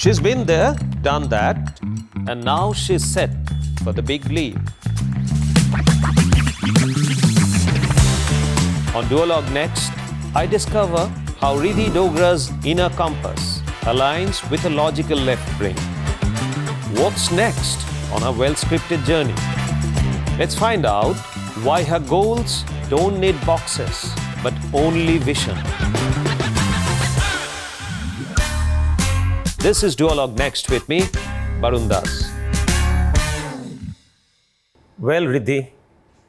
She's been there, done that, and now she's set for the big leap. On Duologue NXT, I discover how Ridhi Dogra's inner compass aligns with a logical left brain. What's next on her well-scripted journey? Let's find out why her goals don't need boxes, but only vision. This is Duologue NXT with me, Barun. Well, Ridhi,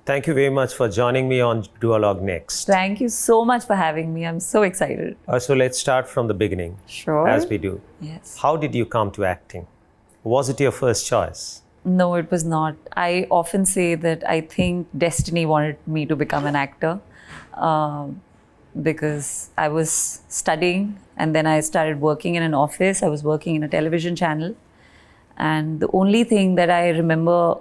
thank you very much for joining me on Duologue NXT. Thank you so much for having me. I'm so excited. So let's start from the beginning. Sure. As we do. Yes. How did you come to acting? Was it your first choice? No, it was not. I often say that I think destiny wanted me to become an actor because I was studying and then I started working in an office. I was working in a television channel. And the only thing that I remember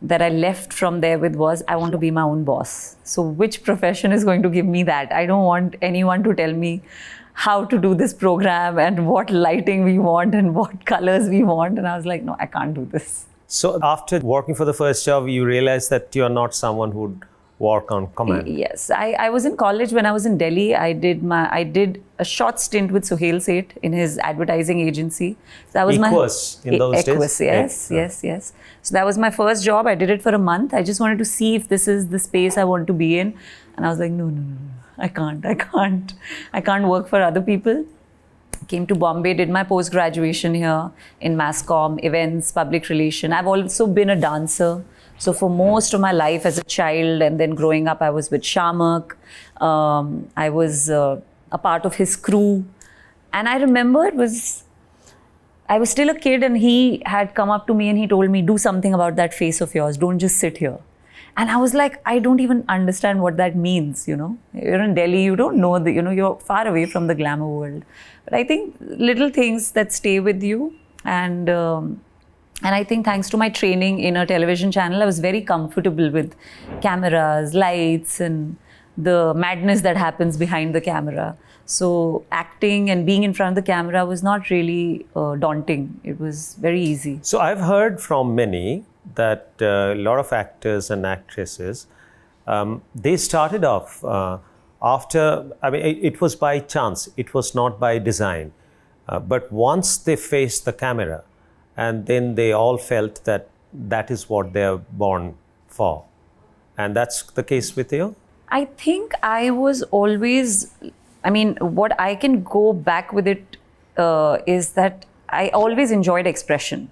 that I left from there with was I want to be my own boss. So which profession is going to give me that? I don't want anyone to tell me how to do this program and what lighting we want and what colors we want. And I was like, no, I can't do this. So after working for the first job, you realized that you're not someone who'd work on command. Yes, I was in college when I was in Delhi. I did a short stint with Suhail Seth in his advertising agency. So that was in those days? Yes. So that was my first job. I did it for a month. I just wanted to see if this is the space I want to be in. And I was like, no. I can't work for other people. Came to Bombay, did my post-graduation here in mass comm, events, public relation. I've also been a dancer. So for most of my life as a child and then growing up, I was with Shamak. I was a part of his crew. And I remember I was still a kid and he had come up to me and he told me, do something about that face of yours. Don't just sit here. And I was like, I don't even understand what that means, You're in Delhi, you don't know, you're far away from the glamour world. But I think little things that stay with you. And I think thanks to my training in a television channel, I was very comfortable with cameras, lights, and the madness that happens behind the camera. So acting and being in front of the camera was not really daunting. It was very easy. So I've heard from many that a lot of actors and actresses, they started off it was by chance, it was not by design. But once they faced the camera, and then they all felt that is what they're born for. And that's the case with you? I think I was always, what I can go back with it is that I always enjoyed expression.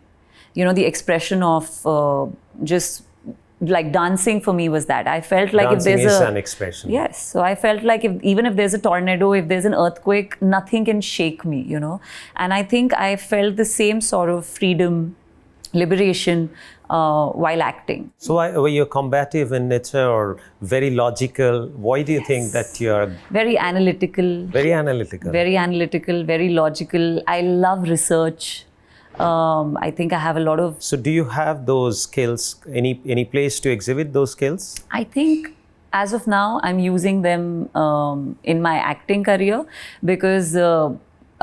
The expression of just like dancing for me was that. I felt like dancing if there's an expression. Yes. So I felt like even if there's a tornado, if there's an earthquake, nothing can shake me, And I think I felt the same sort of freedom, liberation while acting. So were you combative in nature or very logical? Why do you think that you're... Very analytical. Very analytical. Very analytical, very logical. I love research. I think I have a lot of... So do you have those skills? Any place to exhibit those skills? I think as of now, I'm using them in my acting career because a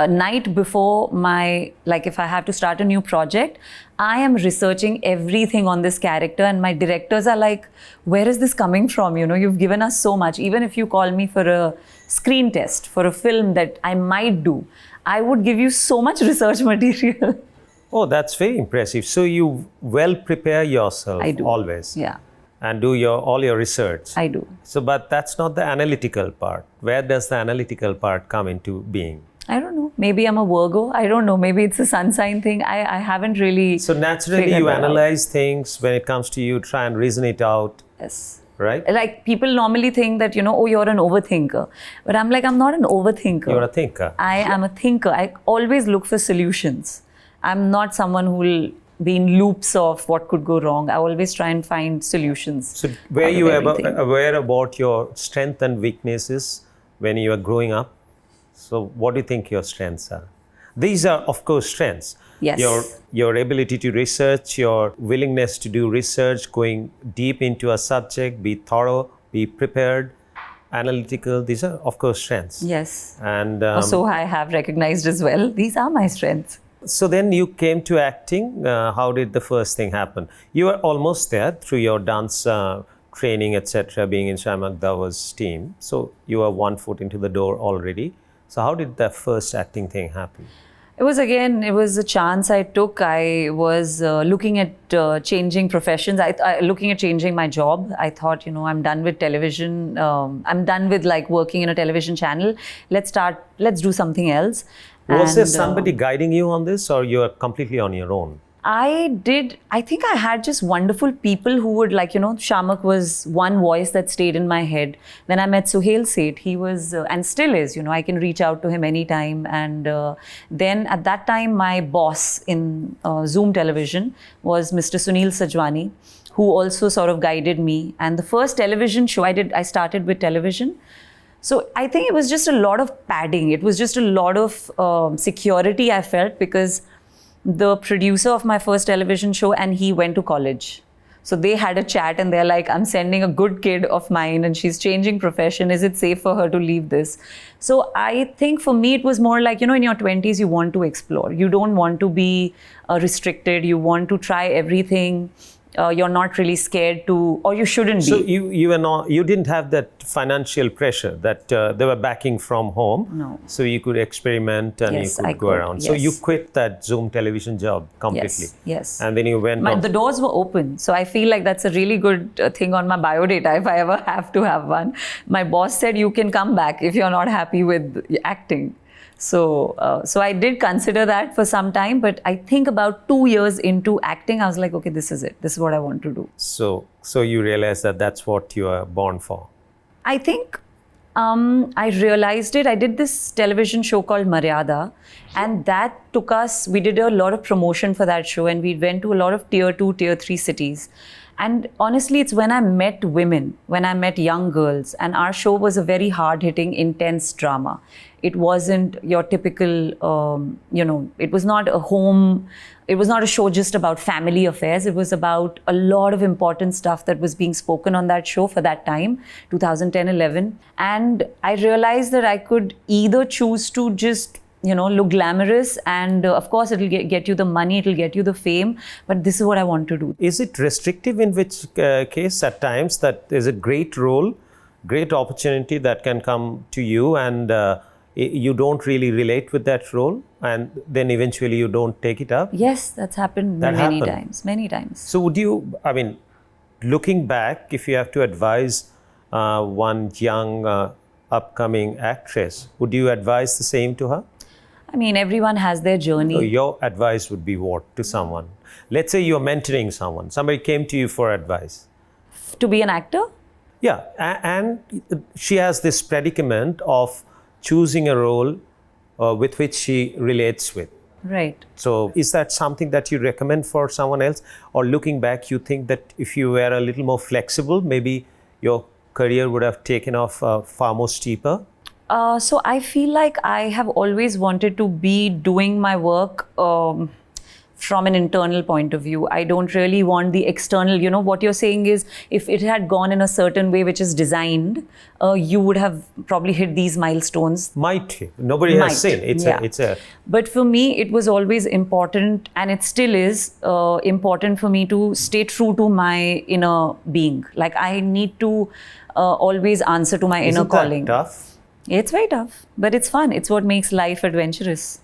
night before if I have to start a new project, I am researching everything on this character and my directors are like, where is this coming from? You've given us so much. Even if you call me for a screen test, for a film that I might do, I would give you so much research material. Oh, that's very impressive. So you well prepare yourself I do. Always. Yeah. And do all your research. I do. So, but that's not the analytical part. Where does the analytical part come into being? I don't know. Maybe I'm a Virgo. I don't know. Maybe it's a sun sign thing. I haven't really... So naturally you analyze things when it comes to you, try and reason it out. Yes. Right? Like people normally think that, oh, you're an overthinker. But I'm like, I'm not an overthinker. You're a thinker. I am a thinker. I always look for solutions. I'm not someone who will be in loops of what could go wrong. I always try and find solutions. So were you aware about your strengths and weaknesses when you were growing up? So what do you think your strengths are? These are, of course, strengths. Yes. Your ability to research, your willingness to do research, going deep into a subject, be thorough, be prepared, analytical. These are, of course, strengths. Yes. And so I have recognized as well. These are my strengths. So then you came to acting. How did the first thing happen? You were almost there through your dance training, etc., being in Shamak Dawa's team. So you were 1 foot into the door already. So how did that first acting thing happen? It was a chance I took. I was looking at changing professions, looking at changing my job. I thought, I'm done with television. I'm done with like working in a television channel. Let's do something else. Was there somebody guiding you on this, or you are completely on your own? I think I had just wonderful people who would Shamak was one voice that stayed in my head. Then I met Suhail Seth. He was, and still is, I can reach out to him anytime. And then at that time, my boss in Zoom television was Mr. Sunil Sajwani, who also sort of guided me. And the first television show I started with television. So I think it was just a lot of padding. It was just a lot of security I felt, because the producer of my first television show and he went to college. So they had a chat and they're like, I'm sending a good kid of mine and she's changing profession. Is it safe for her to leave this? So I think for me, it was more like, in your 20s, you want to explore. You don't want to be restricted. You want to try everything. You're not really scared to, or you shouldn't be. So you didn't have that financial pressure that they were backing from home. No. So you could experiment and Yes, you could I go could, around. yes. So you quit that Zoom television job completely. Yes. And then you went on. The doors were open. So I feel like that's a really good thing on my biodata if I ever have to have one. My boss said, you can come back if you're not happy with acting. So I did consider that for some time, but I think about 2 years into acting, I was like, okay, this is it. This is what I want to do. So you realized that that's what you are born for. I think I realized it. I did this television show called Maryada, and that took us, we did a lot of promotion for that show, and we went to a lot of tier 2, tier 3 cities. And honestly, it's when I met women, when I met young girls, and our show was a very hard-hitting, intense drama. It wasn't your typical, it was not a show just about family affairs. It was about a lot of important stuff that was being spoken on that show for that time, 2010-11. And I realized that I could either choose to just look glamorous, and of course it'll get you the money, it'll get you the fame, but this is what I want to do. Is it restrictive in which case at times that there's a great role, great opportunity that can come to you and you don't really relate with that role and then eventually you don't take it up? Yes, that's happened many times. So would you, looking back, if you have to advise one young upcoming actress, would you advise the same to her? Everyone has their journey. So your advice would be what to someone? Let's say you're mentoring someone. Somebody came to you for advice. To be an actor? Yeah, and she has this predicament of choosing a role with which she relates with. Right. So is that something that you recommend for someone else? Or looking back, you think that if you were a little more flexible, maybe your career would have taken off far more steeper? So I feel like I have always wanted to be doing my work from an internal point of view. I don't really want the external, what you're saying is if it had gone in a certain way which is designed, you would have probably hit these milestones. Might. Nobody has seen. It's a. But for me, it was always important, and it still is important for me to stay true to my inner being. Like I need to always answer to my inner calling. Isn't that tough? It's very tough, but it's fun. It's what makes life adventurous.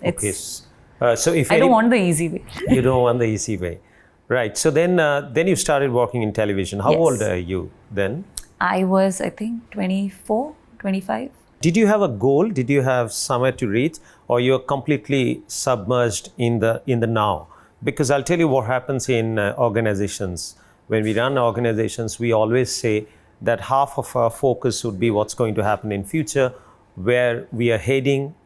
Okay. So if I don't want the easy way. You don't want the easy way. Right. So then you started working in television. How old are you then? I was, I think, 24, 25. Did you have a goal? Did you have somewhere to reach? Or you're completely submerged in the now? Because I'll tell you what happens in organizations. When we run organizations, we always say that half of our focus would be what's going to happen in future, where we are heading.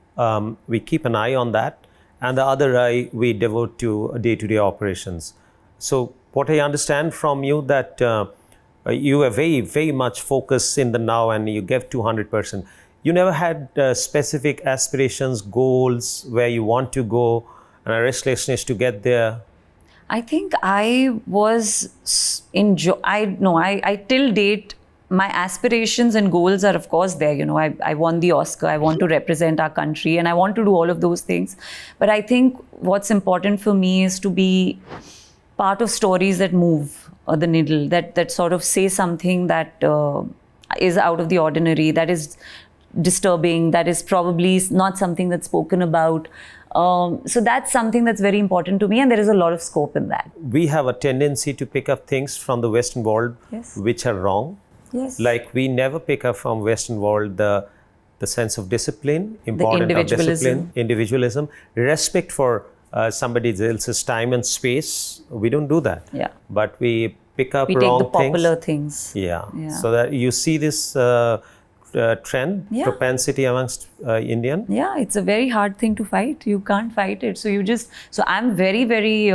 We keep an eye on that. And the other eye we devote to day-to-day operations. So what I understand from you that you are very, very much focused in the now and you gave 200%. You never had specific aspirations, goals, where you want to go and a restlessness to get there? I think I was I till date my aspirations and goals are of course there. I won the Oscar. I want to represent our country and I want to do all of those things. But I think what's important for me is to be part of stories that move the needle, that sort of say something that is out of the ordinary, that is disturbing, that is probably not something that's spoken about. So that's something that's very important to me, and there is a lot of scope in that. We have a tendency to pick up things from the Western world which are wrong. Yes. Like we never pick up from Western world the sense of discipline, importance of discipline, individualism, respect for somebody else's time and space. We don't do that. Yeah. But we pick up we wrong take the popular things. Yeah. So that you see this trend, propensity amongst Indian. Yeah, it's a very hard thing to fight. You can't fight it. So I'm very, very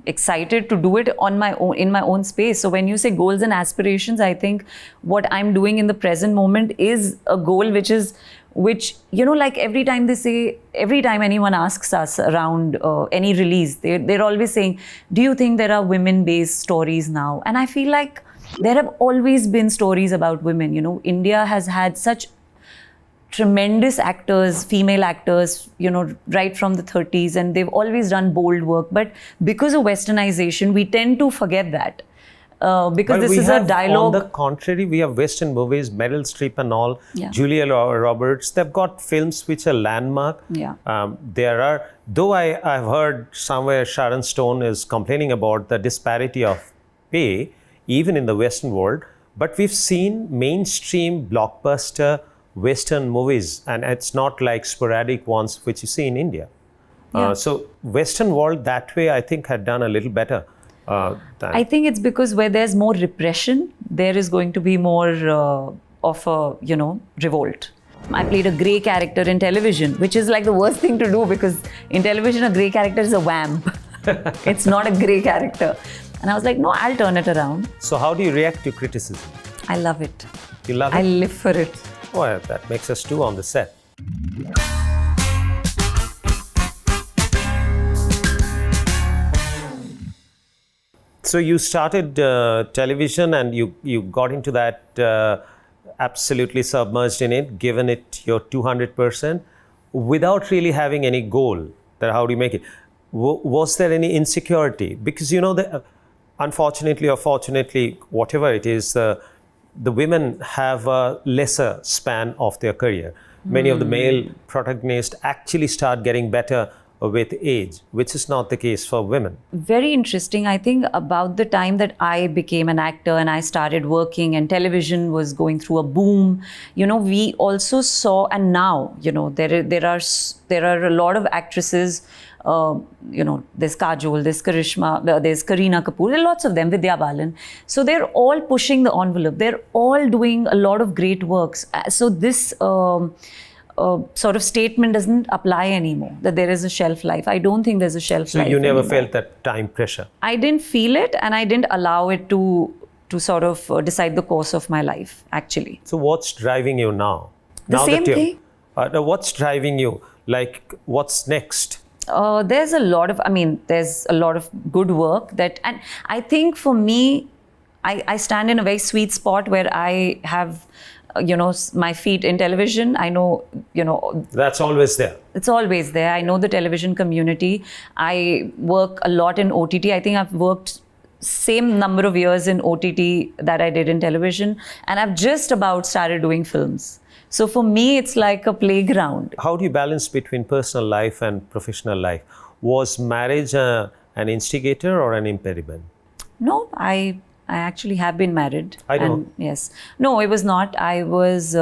excited to do it on my own, in my own space. So when you say goals and aspirations, I think what I'm doing in the present moment is a goal which like every time anyone asks us around any release, they're always saying, do you think there are women-based stories now? And I feel like there have always been stories about women. India has had such tremendous actors, female actors, right from the 30s, and they've always done bold work. But because of westernization, we tend to forget that. Because this is a dialogue. On the contrary, we have Western movies, Meryl Streep and all, Julia Roberts. They've got films which are landmark. Yeah. There are, though I've heard somewhere Sharon Stone is complaining about the disparity of pay, even in the Western world. But we've seen mainstream blockbuster Western movies, and it's not like sporadic ones which you see in India. So Western world that way, I think, had done a little better. I think it's because where there's more repression, there is going to be more of a, revolt. I played a grey character in television, which is like the worst thing to do, because in television, a grey character is a vamp. It's not a grey character. And I was like, no, I'll turn it around. So how do you react to criticism? I love it. You love it? I live for it. Well, that makes us two on the set. So you started television and you got into that absolutely submerged in it, given it your 200% without really having any goal. That how do you make it? Was there any insecurity? Because unfortunately or fortunately, whatever it is, the women have a lesser span of their career. Many of the male protagonists actually start getting better with age, which is not the case for women. Very interesting. I think about the time that I became an actor and I started working and television was going through a boom, we also saw, and now, there are a lot of actresses. There's Kajol, there's Karishma, there's Kareena Kapoor, there are lots of them, Vidya Balan. So they're all pushing the envelope. They're all doing a lot of great works. So this sort of statement doesn't apply anymore, that there is a shelf life. I don't think there's a shelf life. So you never anymore. felt that time pressure? I didn't feel it, and I didn't allow it to sort of decide the course of my life, actually. So what's driving you now? The same thing. What's driving you? Like, what's next? There's a lot of good work and I think for me, I stand in a very sweet spot where I have, my feet in television. I know, That's always there. It's always there. I know the television community. I work a lot in OTT. I think I've worked same number of years in OTT that I did in television, and I've just about started doing films. So for me, it's like a playground. How do you balance between personal life and professional life? Was marriage an instigator or an impediment? No, I actually have been married. I know. Yes. No, it was not. I was,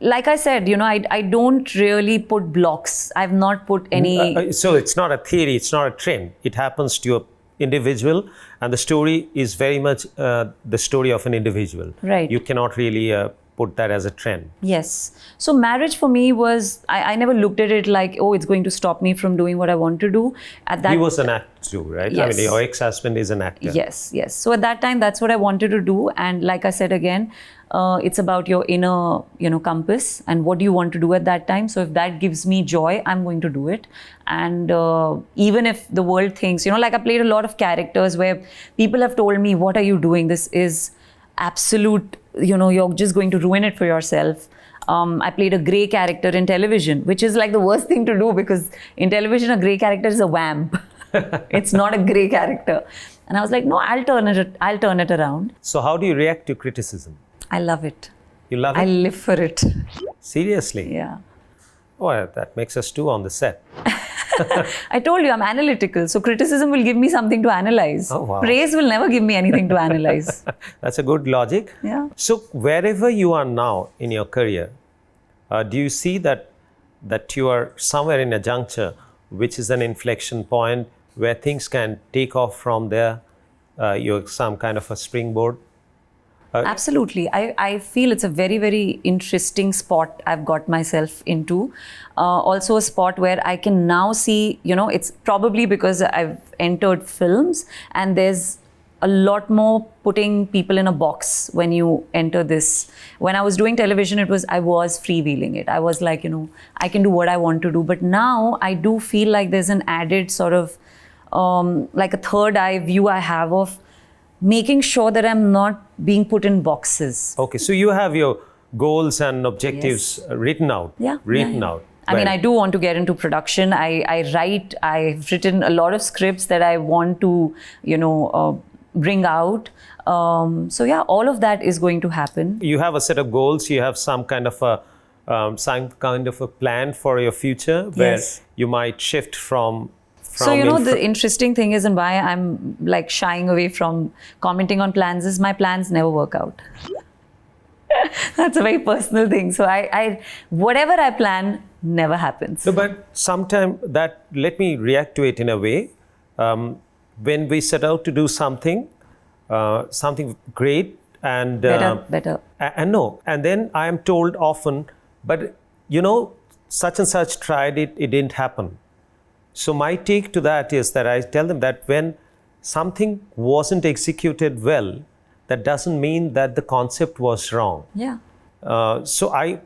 like I said, I don't really put blocks. I've not put any... So it's not a theory, it's not a trend. It happens to your individual, and the story is very much the story of an individual. Right. You cannot really put that as a trend. Yes. So marriage for me was, I never looked at it like, oh, it's going to stop me from doing what I want to do. At that, he was an actor too, right? Yes. I mean, your ex-husband is an actor. Yes, yes. So at that time, that's what I wanted to do. And like I said again, it's about your inner, compass and what do you want to do at that time. So if that gives me joy, I'm going to do it. And even if the world thinks, like I played a lot of characters where people have told me, what are you doing? This is absolute you're just going to ruin it for yourself. I played a grey character in television, which is like the worst thing to do, because in television, a grey character is a vamp. It's not a grey character. And I was like, no, I'll turn it around. So how do you react to criticism? I love it. You love it? I live for it. Seriously? Yeah. Oh, that makes us two on the set. I told you, I'm analytical. So criticism will give me something to analyze. Oh, wow. Praise will never give me anything to analyze. That's a good logic. Yeah. So wherever you are now in your career, do you see that you are somewhere in a juncture which is an inflection point where things can take off from there? You're some kind of a springboard? Absolutely. I feel it's a very, very interesting spot I've got myself into. Also a spot where I can now see, it's probably because I've entered films, and there's a lot more putting people in a box when you enter this. When I was doing television, I was freewheeling it. I was like, I can do what I want to do. But now I do feel like there's an added sort of like a third eye view I have of making sure that I'm not being put in boxes. Okay, so you have your goals and objectives written out. Written out. I mean, I do want to get into production. I write. I've written a lot of scripts that I want to, bring out. So yeah, all of that is going to happen. You have a set of goals. You have some kind of a plan for your future where you might shift from. So, the interesting thing is, and why I'm like shying away from commenting on plans, is my plans never work out. That's a very personal thing. So I whatever I plan never happens. No, but sometimes let me react to it in a way. When we set out to do something great and better. And then I am told often, but such and such tried it, it didn't happen. So my take to that is that I tell them that when something wasn't executed well, that doesn't mean that the concept was wrong. Yeah. So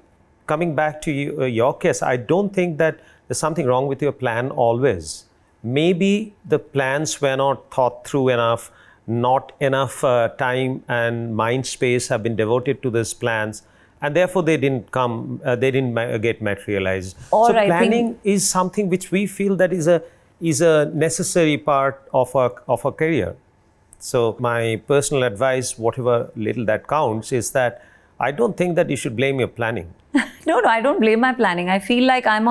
coming back to your case, I don't think that there's something wrong with your plan always. Maybe the plans were not thought through enough, not enough time and mind space have been devoted to these plans, and therefore they didn't get materialized. Or so planning is something which we feel that is a necessary part of our career. So my personal advice, whatever little that counts, is that I don't think that you should blame your planning. No, I don't blame my planning. I feel like I'm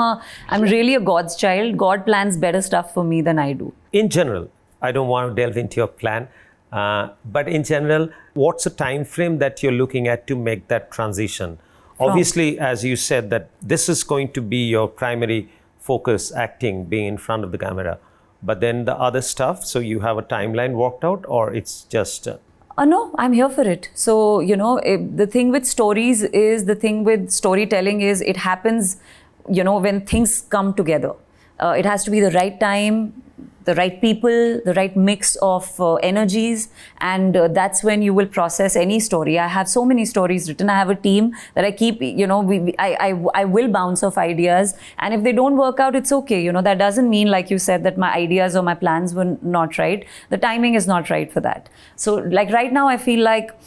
really a God's child. God plans better stuff for me than I do. In general, I don't want to delve into your plan, but in general, what's the time frame that you're looking at to make that transition? Obviously, as you said, that this is going to be your primary focus, acting, being in front of the camera. But then the other stuff, so you have a timeline worked out, or it's just... No, I'm here for it. So, the thing with stories is, the thing with storytelling is, it happens, when things come together. It has to be the right time, the right people, the right mix of energies, and that's when you will process any story. I have so many stories written. I have a team that I keep, I will bounce off ideas, and if they don't work out, it's okay. That doesn't mean, like you said, that my ideas or my plans were not right. The timing is not right for that. So like right now, I feel like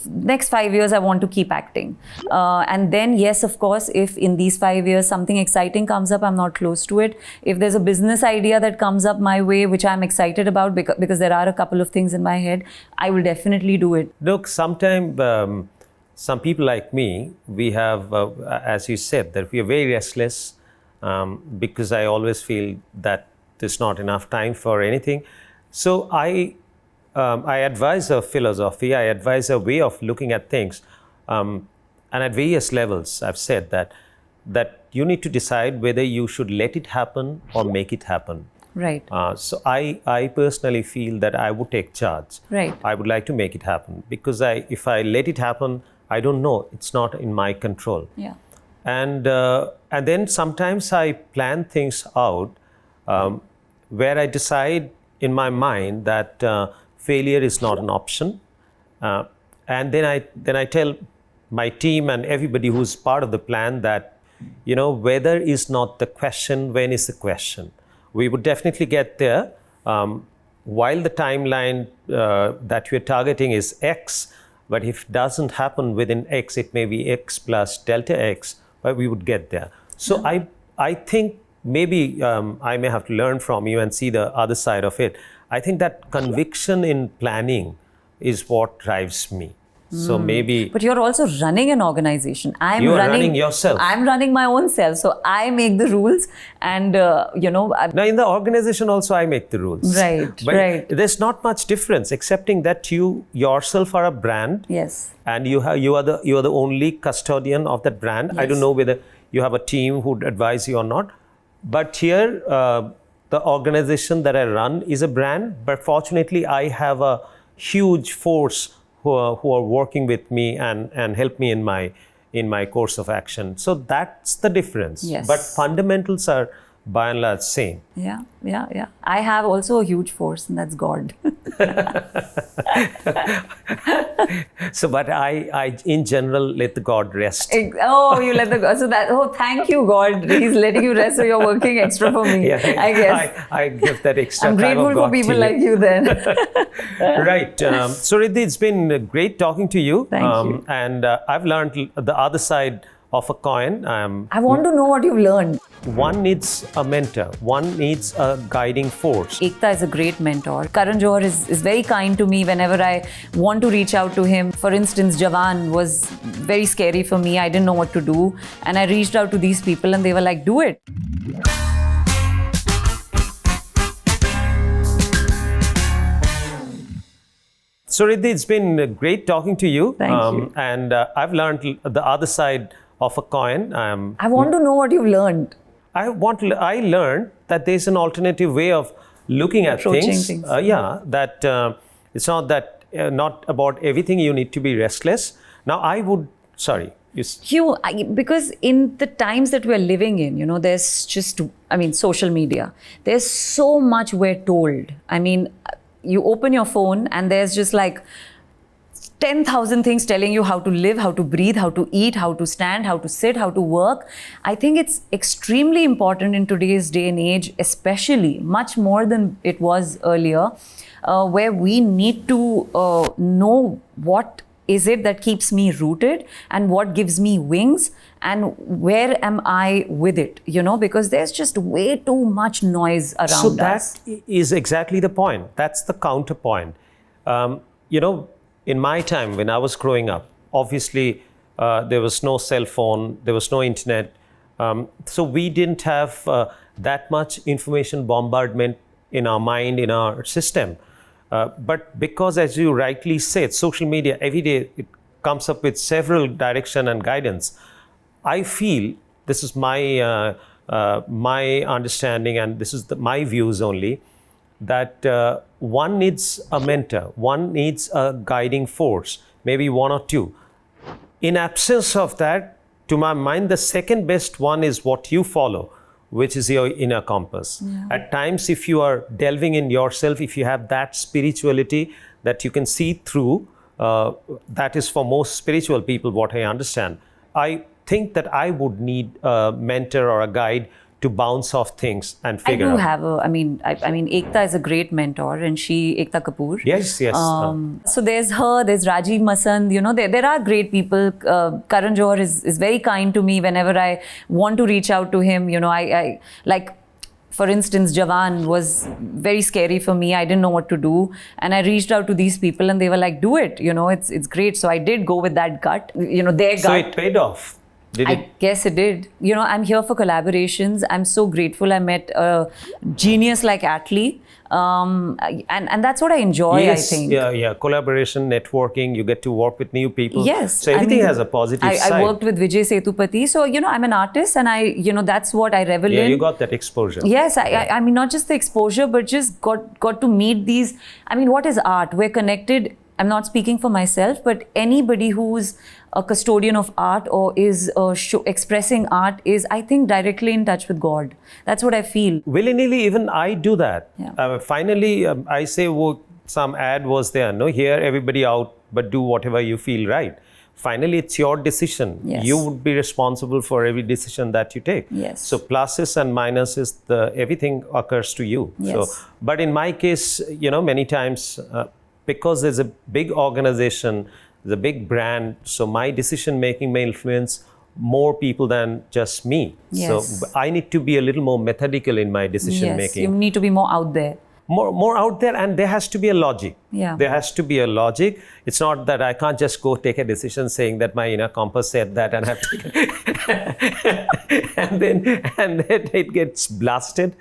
next 5 years, I want to keep acting. And then, yes, of course, if in these 5 years something exciting comes up, I'm not close to it. If there's a business idea that comes up my way, which I'm excited about because there are a couple of things in my head, I will definitely do it. Look, sometimes some people like me, we have, as you said, that we are very restless because I always feel that there's not enough time for anything. So I advise a philosophy, I advise a way of looking at things. And at various levels, I've said that you need to decide whether you should let it happen or make it happen. Right. So I personally feel that I would take charge. Right. I would like to make it happen because if I let it happen, I don't know. It's not in my control. Yeah. And then sometimes I plan things out where I decide in my mind that failure is not an option, and then I tell my team and everybody who's part of the plan that whether is not the question, when is the question. We would definitely get there. While the timeline that we're targeting is X, But if it doesn't happen within X, it may be X plus delta X, but we would get there. So I think maybe I may have to learn from you and see the other side of it. I think that conviction in planning is what drives me. So maybe. But you're also running an organization. You're running yourself. I'm running my own self. So I make the rules and, Now in the organization also I make the rules. Right, but right. There's not much difference, excepting that you yourself are a brand. Yes. And you are the only custodian of that brand. Yes. I don't know whether you have a team who would advise you or not. But here, the organization that I run is a brand. But fortunately, I have a huge force who are working with me and help me in my course of action. So that's the difference. Yes. But fundamentals are by and large same. Yeah. I have also a huge force, and that's God. So, but I in general let the God rest. Oh, you let the God. So that. Oh, thank you, God. He's letting you rest, so you're working extra for me. Yeah, I guess. I give that extra I'm time grateful of for God people to you. like you then. Right. So, Ridhi, it's been great talking to you. Thank you. And I've learned the other side of a coin. I want to know what you've learned. One needs a mentor. One needs a guiding force. Ekta is a great mentor. Karan Johar is very kind to me whenever I want to reach out to him. For instance, Jawan was very scary for me. I didn't know what to do. And I reached out to these people and they were like, do it. So, Ridhi, it's been great talking to you. Thank you. And I've learned the other side of a coin. I want to know what you've learned. I learned that there's an alternative way of looking at Approaching things. things. That it's not that not about everything you need to be restless. Now I would Because in the times that we're living in, there's just, social media. There's so much we're told. You open your phone and there's just like 10,000 things telling you how to live, how to breathe, how to eat, how to stand, how to sit, how to work. I think it's extremely important in today's day and age, especially much more than it was earlier, where we need to know what is it that keeps me rooted and what gives me wings and where am I with it, because there's just way too much noise around us. So that is exactly the point. That's the counterpoint. In my time when I was growing up, obviously there was no cell phone, there was no internet. So we didn't have that much information bombardment in our mind, in our system. But because, as you rightly said, social media, every day it comes up with several direction and guidance. I feel, this is my understanding and this is my views only, that one needs a mentor, one needs a guiding force, maybe one or two. In absence of that, to my mind, the second best one is what you follow, which is your inner compass. Yeah. At times, if you are delving in yourself, if you have that spirituality that you can see through, that is for most spiritual people what I understand. I think that I would need a mentor or a guide to bounce off things and figure out. I do have Ekta is a great mentor, and Ekta Kapoor. Yes. So there's her, there's Rajiv Masand, there are great people. Karan Johar is very kind to me whenever I want to reach out to him. I for instance, Jawan was very scary for me. I didn't know what to do. And I reached out to these people and they were like, do it, it's great. So I did go with that gut, their gut. So it paid off. I guess it did. I'm here for collaborations. I'm so grateful I met a genius like Atlee. And that's what I enjoy, yes, I think. Yeah. Collaboration, networking, you get to work with new people. Yes. So everything has a positive side. I worked with Vijay Sethupathi. So, I'm an artist and that's what I revel in. Yeah, you got that exposure. Yes. I mean, not just the exposure, but just got to meet these. What is art? We're connected. I'm not speaking for myself, but anybody who's a custodian of art or is expressing art is, I think, directly in touch with God. That's what I feel. Willy-nilly, even I do that. Yeah. Finally, I say, some ad was there. No, here, everybody out, but do whatever you feel right. Finally, it's your decision. Yes. You would be responsible for every decision that you take. Yes. So pluses and minuses, everything occurs to you. Yes. So, but in my case, many times, because there's a big organization, It's a big brand. So my decision making may influence more people than just me. Yes. So I need to be a little more methodical in my decision Yes, making. you need to be more out there. More out there, and there has to be a logic. Yeah. There has to be a logic. It's not that I can't just go take a decision saying that my inner compass said that and have to and then it gets blasted.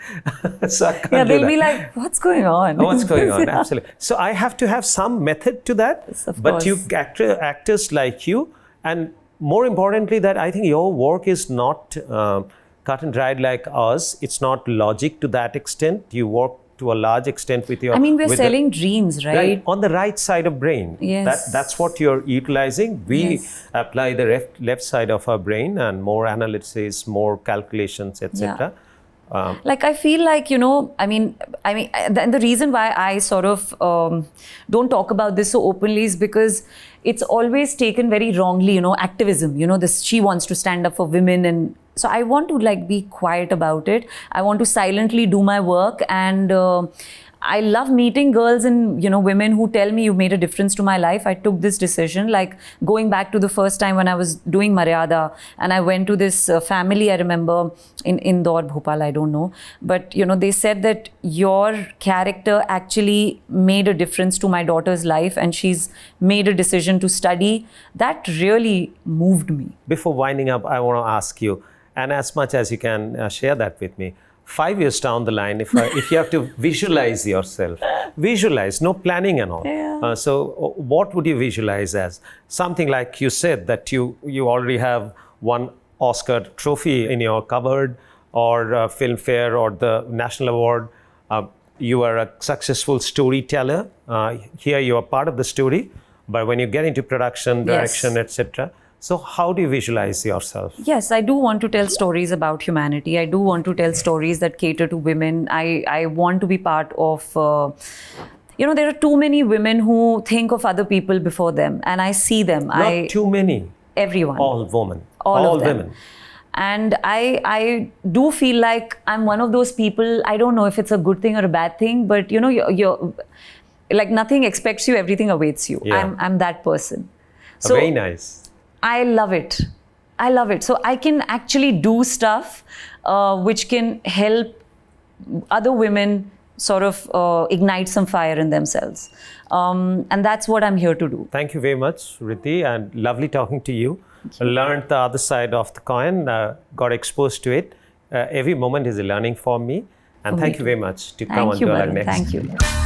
So I can't Yeah, do they'll that. be like, what's going on? What's going on? Absolutely. So I have to have some method to that. Yes, of but course. you actors like you, and more importantly, that I think your work is not cut and dried like ours. It's not logic to that extent. You work to a large extent with your. I mean, we're with selling dreams, right? on the right side of brain. Yes. That's what you're utilizing. We Yes. apply the left side of our brain, and more analysis, more calculations, etc. Like I feel like, you know, I mean, the reason why I sort of don't talk about this so openly is because it's always taken very wrongly, you know, activism, you know, this, she wants to stand up for women, and so I want to like be quiet about it. I want to silently do my work, and I love meeting girls and, you know, women who tell me you made a difference to my life. I took this decision, like going back to the first time when I was doing Maryada, and I went to this family, I remember, in Indore, Bhopal, I don't know. But, you know, they said that your character actually made a difference to my daughter's life, and she's made a decision to study. That really moved me. Before winding up, I want to ask you, and as much as you can share that with me, 5 years down the line, if you have to visualize yourself, no planning and all. Yeah. So what would you visualize as? Something like you said that you already have one Oscar trophy in your cupboard, or Filmfare, or the National Award. You are a successful storyteller. Here you are part of the story, but when you get into production, direction, Yes. etc. So how do you visualize yourself? Yes, I do want to tell stories about humanity. I do want to tell stories that cater to women. I want to be part of, you know, there are too many women who think of other people before them, and I see them. Not too many. Everyone. All women. All of them. women. And I do feel like I'm one of those people. I don't know if it's a good thing or a bad thing, but you know, you're like, nothing expects you, everything awaits you. Yeah. I'm that person. So Very nice. I love it. I love it. So I can actually do stuff which can help other women sort of ignite some fire in themselves. And that's what I'm here to do. Thank you very much, Ridhi, and lovely talking to you. Learned the other side of the coin, got exposed to it. Every moment is a learning for me. And thank you very much to come on Thank you, Duologue Barun. NXT. Thank you.